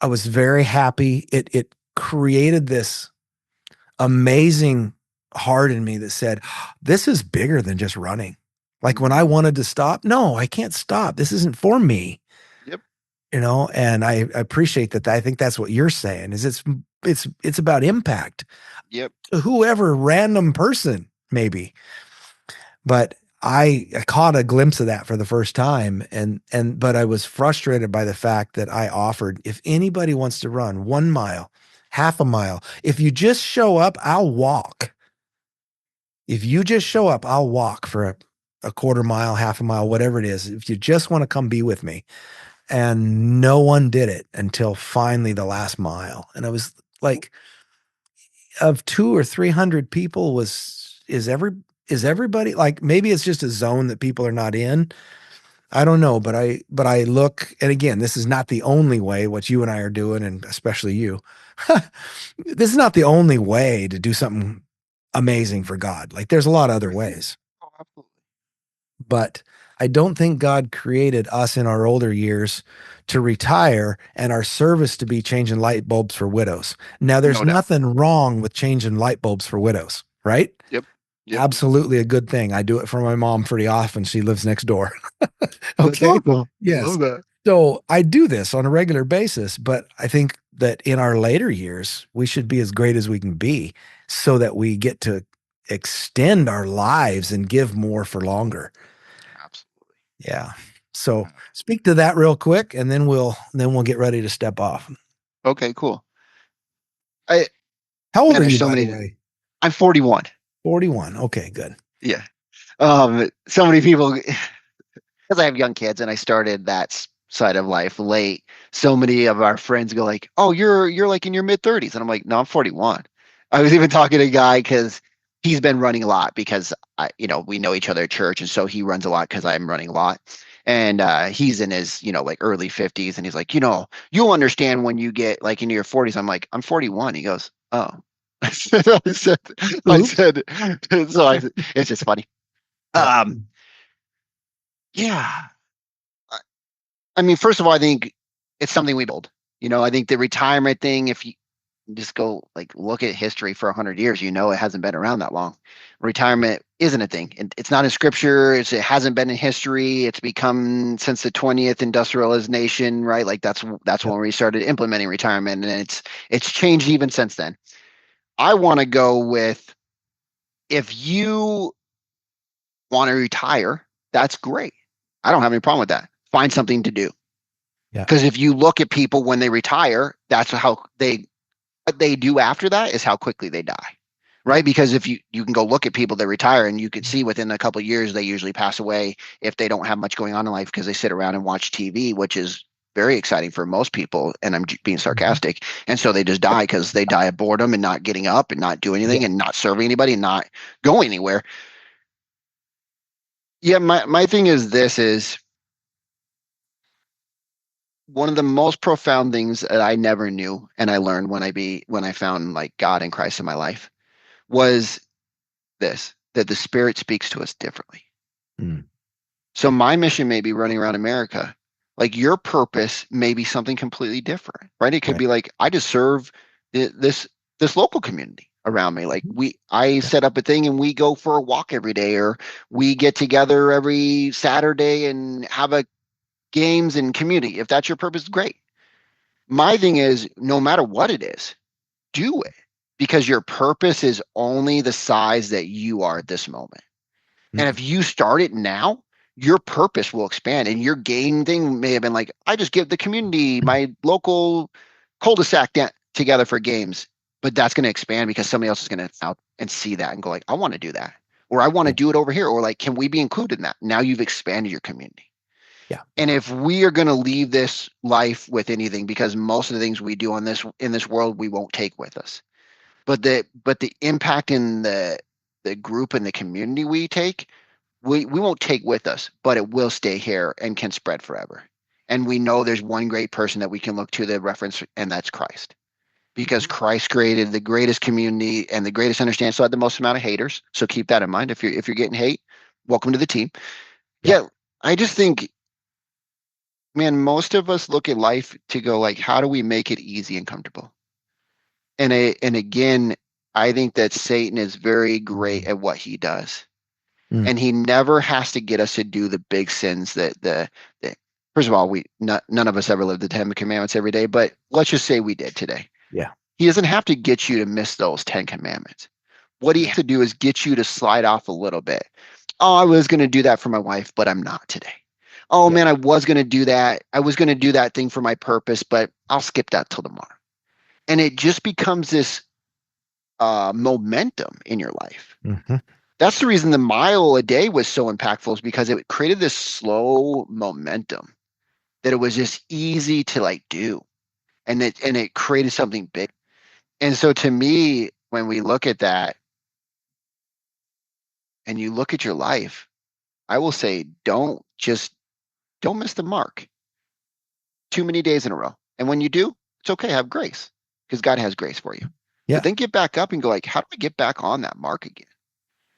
very happy. It created this amazing heart in me that said, this is bigger than just running. Like when I wanted to stop, no, I can't stop. This isn't for me, Yep. and I appreciate that. I think that's what you're saying is it's about impact Yep. to whoever random person maybe. But I caught a glimpse of that for the first time, but I was frustrated by the fact that I offered, if anybody wants to run 1 mile, half a mile, if you just show up, I'll walk. If you just show up, I'll walk for a quarter mile, half a mile, whatever it is. If you just want to come be with me. And no one did it until finally the last mile. And I was like, of 200 or 300 people, is everybody, like, maybe it's just a zone that people are not in. I don't know, but I look, and again, this is not the only way what you and I are doing, and especially you. This is not the only way to do something amazing for God. Like there's a lot of other ways, Oh, absolutely. but I don't think God created us in our older years to retire and our service to be changing light bulbs for widows. Now, there's No doubt. nothing wrong with changing light bulbs for widows, right? Yep. Yep. Absolutely a good thing. I do it for my mom pretty often. She lives next door. That's Okay. awesome. Yes. Love that. So I do this on a regular basis, but I think that in our later years, we should be as great as we can be so that we get to extend our lives and give more for longer. Absolutely. Yeah. So speak to that real quick, and then we'll get ready to step off. Okay, cool. I How old Man, are there's you, so by the many. way? I'm 41. 41. Okay, good. Yeah. So many people, because I have young kids and I started that side of life late. So many of our friends go like, "Oh, you're like in your mid 30s," and I'm like, "No, I'm 41." I was even talking to a guy because he's been running a lot because we know each other at church, and so he runs a lot because I'm running a lot. And he's in his like early 50s, and he's like, you'll understand when you get like into your 40s. I'm like, I'm 41. He goes, oh. I said, I said, I Oops. said, so it's just funny. Yeah. Um, yeah. I I mean, first of all, I think it's something we build. I think the retirement thing, if you just go like look at history for 100 years, it hasn't been around that long. Retirement isn't a thing. It's not in scripture. It hasn't been in history. It's become since the 20th industrialization, right? Like that's Yep. when we started implementing retirement, and it's changed even since then. I want to go with, if you want to retire, that's great. I don't have any problem with that. Find something to do. Yeah. Because if you look at people when they retire, that's how what they do after that is how quickly they die. Yep. Right? Because if you can go look at people that retire, and you can see within a couple of years they usually pass away if they don't have much going on in life because they sit around and watch TV, which is very exciting for most people. And I'm being Mhm. sarcastic. And so they just die because they die of boredom and not getting up and not doing anything Yeah. and not serving anybody and not going anywhere. Yeah, my thing is, this is one of the most profound things that I never knew, and I learned when I found like God and Christ in my life, was this, that the Spirit speaks to us differently. Mm. So my mission may be running around America. Like your purpose may be something completely different, right? It could Right. be like, I just serve this local community around me. Like I Yeah. set up a thing and we go for a walk every day, or we get together every Saturday and have a games and community. If that's your purpose, great. My thing is, no matter what it is, do it because your purpose is only the size that you are at this moment. And Mm. if you start it now, your purpose will expand and your gain thing may have been like, I just give the community, my local cul-de-sac together for games. But that's going to expand because somebody else is going to out and see that and go like, I want to do that. Or I want to Yeah. do it over here. Or like, can we be included in that? Now you've expanded your community. Yeah. And if we are going to leave this life with anything, because most of the things we do on this in this world, we won't take with us. But the impact in the group and the community we take, we won't take with us, but it will stay here and can spread forever. And we know there's one great person that we can look to the reference, and that's Christ. Because Mhm. Christ created the greatest community and the greatest understanding, so had the most amount of haters. So keep that in mind. If you're getting hate, welcome to the team. Yeah. Yeah, I just think, man, most of us look at life to go like, how do we make it easy and comfortable? And again, I think that Satan is very great at what he does. Mm. And he never has to get us to do the big sins that first of all, none of us ever lived the Ten Commandments every day, but let's just say we did today. Yeah. He doesn't have to get you to miss those 10 commandments. What he has to do is get you to slide off a little bit. Oh, I was going to do that for my wife, but I'm not today. Oh Yeah. man, I was going to do that. I was going to do that thing for my purpose, but I'll skip that till tomorrow. And it just becomes this momentum in your life. Hmm. That's the reason the mile a day was so impactful, is because it created this slow momentum that it was just easy to like do. And it created something big. And so to me, when we look at that and you look at your life, I will say don't miss the mark too many days in a row. And when you do, it's okay, have grace because God has grace for you. But Yeah. then get back up and go like, how do I get back on that mark again?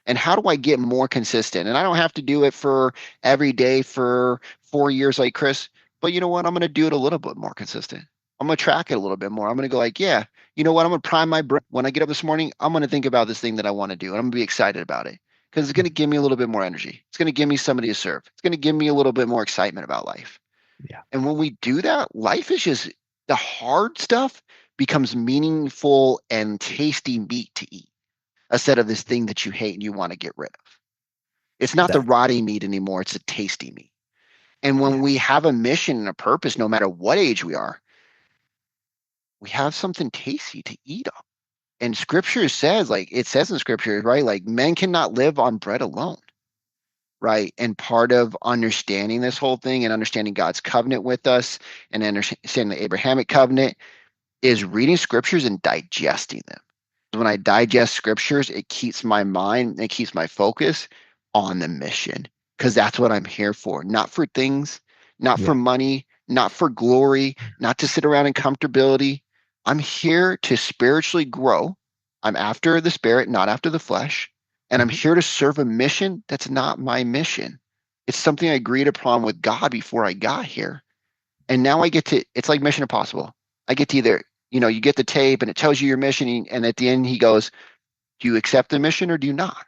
And how do I get more consistent? And I don't have to do it for every day for 4 years like Chris, but you know what? I'm going to do it a little bit more consistent. I'm going to track it a little bit more. I'm going to go like, yeah, you know what? I'm going to prime my brain. When I get up this morning, I'm going to think about this thing that I want to do, and I'm going to be excited about it because it's going to give me a little bit more energy. It's going to give me somebody to serve. It's going to give me a little bit more excitement about life. Yeah. And when we do that, life is just the hard stuff becomes meaningful and tasty meat to eat instead of this thing that you hate and you want to get rid of. It's not the That. rotting meat anymore, it's a tasty meat. And when Yeah. we have a mission and a purpose, no matter what age we are, we have something tasty to eat on. And scripture says, like it says in scripture, right? Like men cannot live on bread alone, right? And part of understanding this whole thing and understanding God's covenant with us and understanding the Abrahamic covenant is reading scriptures and digesting them. When I digest scriptures, it keeps my mind, it keeps my focus on the mission because that's what I'm here for. Not for things, not for Yeah. money, not for glory, not to sit around in comfortability. I'm here to spiritually grow. I'm after the spirit, not after the flesh. And I'm Mhm. here to serve a mission that's not my mission. It's something I agreed upon with God before I got here. And now I get to, it's like Mission Impossible. I get to either, you get the tape and it tells you your mission. And at the end, he goes, do you accept the mission or do you not?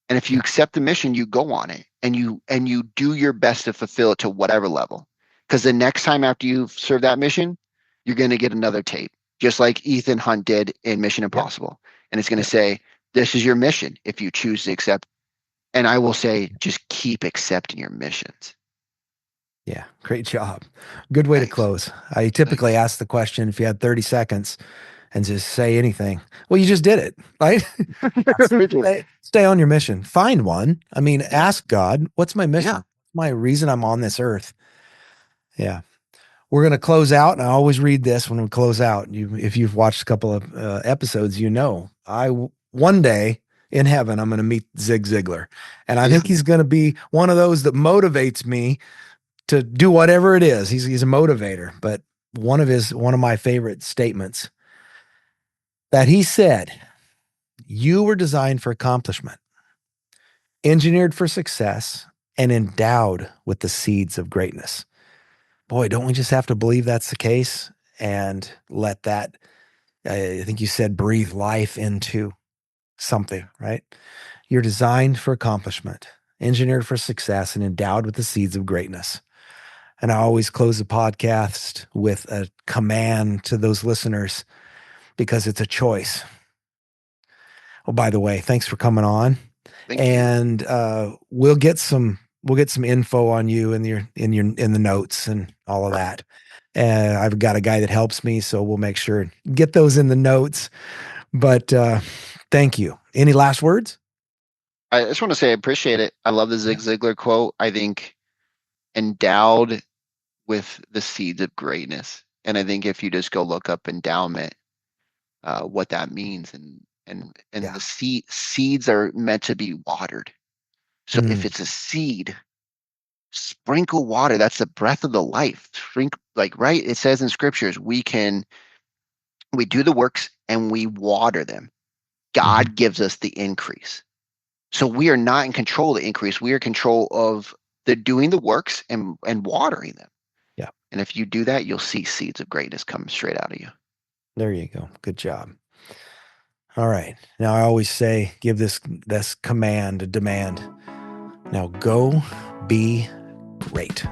And if you Yeah. accept the mission, you go on it and you do your best to fulfill it to whatever level. Because the next time after you serve that mission, you're going to get another tape, just like Ethan Hunt did in Mission Yep. Impossible. And it's going to Yep. say, this is your mission if you choose to accept. And I will say, just keep accepting your missions. Yeah. Great job. Good way to Thanks. close. I typically Thanks. ask the question if you had 30 seconds and just say anything. Well, you just did it, right? Stay on your mission. Find one. I mean, Yeah. ask God, what's my Yeah. mission? My reason I'm on this earth. Yeah. We're going to close out, and I always read this when we close out. If you've watched a couple of episodes, one day in heaven, I'm going to meet Zig Ziglar, and I Yeah. think he's going to be one of those that motivates me to do whatever it is. He's a motivator, but one of my favorite statements that he said, "You were designed for accomplishment, engineered for success, and endowed with the seeds of greatness." Boy, don't we just have to believe that's the case and let that, I think you said, breathe life into something, right? You're designed for accomplishment, engineered for success, and endowed with the seeds of greatness. And I always close the podcast with a command to those listeners because it's a choice. Oh, by the way, thanks for coming on. Thank you. And we'll get some info on you in the notes and all of Right. that. And I've got a guy that helps me, so we'll make sure get those in the notes. But thank you. Any last words? I just want to say I appreciate it. I love the Yeah. Zig Ziglar quote. I think endowed with the seeds of greatness. And I think if you just go look up endowment, what that means, and Yeah. the seeds are meant to be watered. So if Mm, it's a seed, sprinkle water. That's the breath of the life. Sprinkle, like, right? It says in scriptures, we do the works and we water them. mhm. God gives us the increase. So we are not in control of the increase. We are in control of the doing the works and watering them. Yeah. And if you do that, you'll see seeds of greatness come straight out of you. There you go. Good job. All right. Now I always say, give this command, a demand. Now go be great.